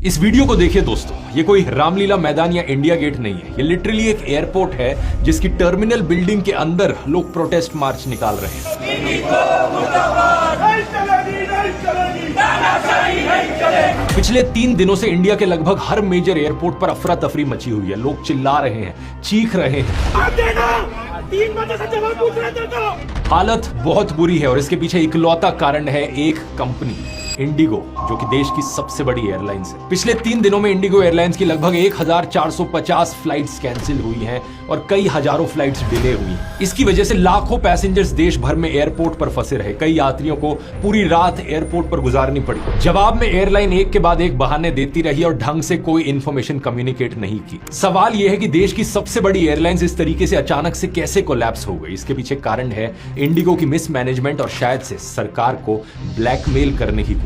इस वीडियो को देखिए दोस्तों, ये कोई रामलीला मैदान या इंडिया गेट नहीं है। ये लिटरली एक एयरपोर्ट है जिसकी टर्मिनल बिल्डिंग के अंदर लोग प्रोटेस्ट मार्च निकाल रहे हैं। पिछले 3 दिनों से इंडिया के लगभग हर मेजर एयरपोर्ट पर अफरा तफरी मची हुई है। लोग चिल्ला रहे हैं, चीख रहे हैं। 3 बजे से जवाब पूछ रहे थे। हालत बहुत बुरी है और इसके पीछे इकलौता कारण है एक कंपनी, इंडिगो, जो कि देश की सबसे बड़ी एयरलाइंस है। पिछले 3 दिनों में इंडिगो एयरलाइंस की लगभग 1450 फ्लाइट्स कैंसिल हुई हैं और कई हजारों फ्लाइट्स डिले हुई हैं। इसकी वजह से लाखों पैसेंजर्स देश भर में एयरपोर्ट पर फंसे रहे। कई यात्रियों को पूरी रात एयरपोर्ट पर गुजारनी पड़ी। जवाब में एयरलाइन एक के बाद एक बहाने देती रही और ढंग से कोई इंफॉर्मेशन कम्युनिकेट नहीं की। सवाल यह है कि देश की सबसे बड़ी एयरलाइंस इस तरीके से अचानक से कैसे कोलैप्स हो गई। इसके पीछे कारण है इंडिगो की मिसमैनेजमेंट और शायद से सरकार को ब्लैकमेल करने की कोशिश।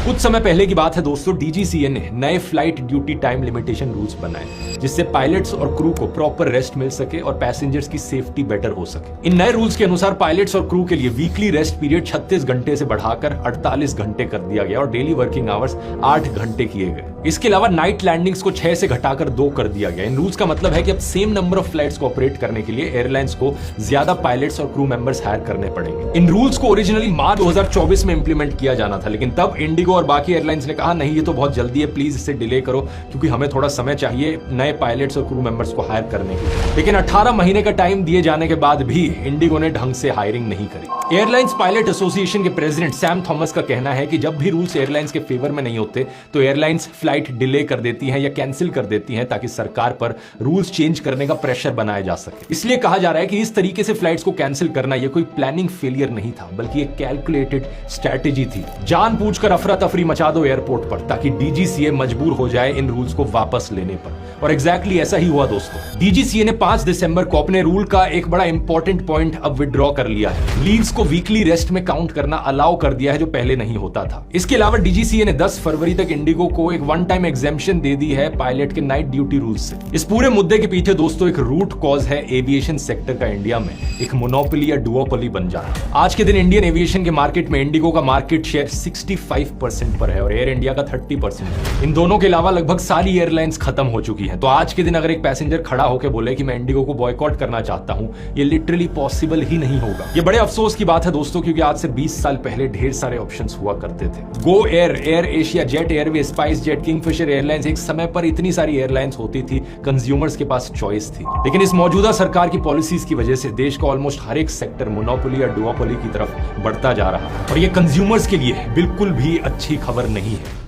कुछ समय पहले की बात है दोस्तों, डीजीसीए ने नए flight duty time limitation rules बनाए जिससे पायलट्स और क्रू को प्रॉपर रेस्ट मिल सके और पैसेंजर्स की सेफ्टी बेटर हो सके। इन नए रूल्स के अनुसार पायलट्स और क्रू के लिए वीकली रेस्ट पीरियड 36 घंटे से बढ़ाकर 48 घंटे कर दिया गया और डेली वर्किंग आवर्स 8 घंटे किए गए। इसके अलावा नाइट लैंडिंग्स को 6 से घटाकर 2 कर दिया गया। इन रूल्स का मतलब है कि अब सेम नंबर ऑफ फ्लाइट्स को ऑपरेट करने के लिए एयरलाइंस को ज्यादा पायलट्स और क्रू मेंबर्स हायर करने पड़ेंगे। इन रूल्स को ओरिजिनली मार्च 2024 में इंप्लीमेंट किया जाना था, लेकिन तब इंडिगो और बाकी एयरलाइंस ने कहा नहीं, ये तो बहुत जल्दी है, प्लीज इसे डिले करो क्योंकि हमें थोड़ा समय चाहिए नए पायलट्स और क्रू मेंबर्स को हायर करने के लिए। लेकिन 18 महीने का टाइम दिए जाने के बाद भी इंडिगो ने ढंग से हायरिंग नहीं करी। एयरलाइंस पायलट एसोसिएशन के प्रेसिडेंट सैम थॉमस का कहना है कि जब भी रूल्स एयरलाइंस के फेवर में नहीं होते तो एयरलाइंस फ्लाइट डिले कर देती हैं या कैंसिल कर देती हैं ताकि सरकार पर रूल्स चेंज करने का प्रेशर बनाया जा सके। इसलिए कहा जा रहा है कि इस तरीके से फ्लाइट्स को कैंसिल करना यह कोई प्लानिंग फेलियर नहीं था, बल्कि एक कैलकुलेटेड स्ट्रैटेजी थी। जानबूझकर अफरा तफरी मचा दो एयरपोर्ट पर ताकि डीजीसीए मजबूर हो जाए इन रूल्स को वापस लेने पर। और एग्जैक्टली ऐसा ही हुआ दोस्तों। डीजीसीए ने 5 दिसंबर को अपने रूल का एक बड़ा इंपॉर्टेंट पॉइंट अब विड्रॉ कर लिया है। लीव्स को वीकली रेस्ट में काउंट करना अलाउ कर दिया है जो पहले नहीं होता था। इसके अलावा डीजीसीए ने 10 फरवरी तक इंडिगो को एक वन टाइम एग्जेम्पशन दे दी है पायलट के नाइट ड्यूटी रूल्स से। इस पूरे मुद्दे के पीछे दोस्तों एक रूट कॉज है एविएशन सेक्टर का इंडिया में एक मोनोपोली या डुओपोली बन जाना। आज के दिन इंडियन एविएशन के मार्केट में इंडिगो का मार्केट शेयर 65% पर है और एयर इंडिया का 30%। इन दोनों के अलावा लगभग सारी एयरलाइंस खत्म हो चुकी हैं। तो आज के दिन अगर एक पैसेंजर खड़ा होकर बोले कि मैं इंडिगो को बॉयकॉट करना चाहता हूं, ये लिटरली पॉसिबल ही नहीं होगा। ये बड़े अफसोस की बात है दोस्तों, क्योंकि आज से 20 साल पहले ढेर सारे ऑप्शंस हुआ करते थे। Go Air, air Asia, jet Airways, spice jet, Kingfisher airlines, एक समय पर इतनी सारी एयरलाइंस होती थी, कंज्यूमर्स के पास चॉइस थी। लेकिन इस मौजूदा सरकार की पॉलिसीज की वजह से देश का ऑलमोस्ट हर एक सेक्टर मोनोपोली या डुओपोली की तरफ बढ़ता जा रहा है और ये कंज्यूमर्स के लिए बिल्कुल भी अच्छी खबर नहीं है।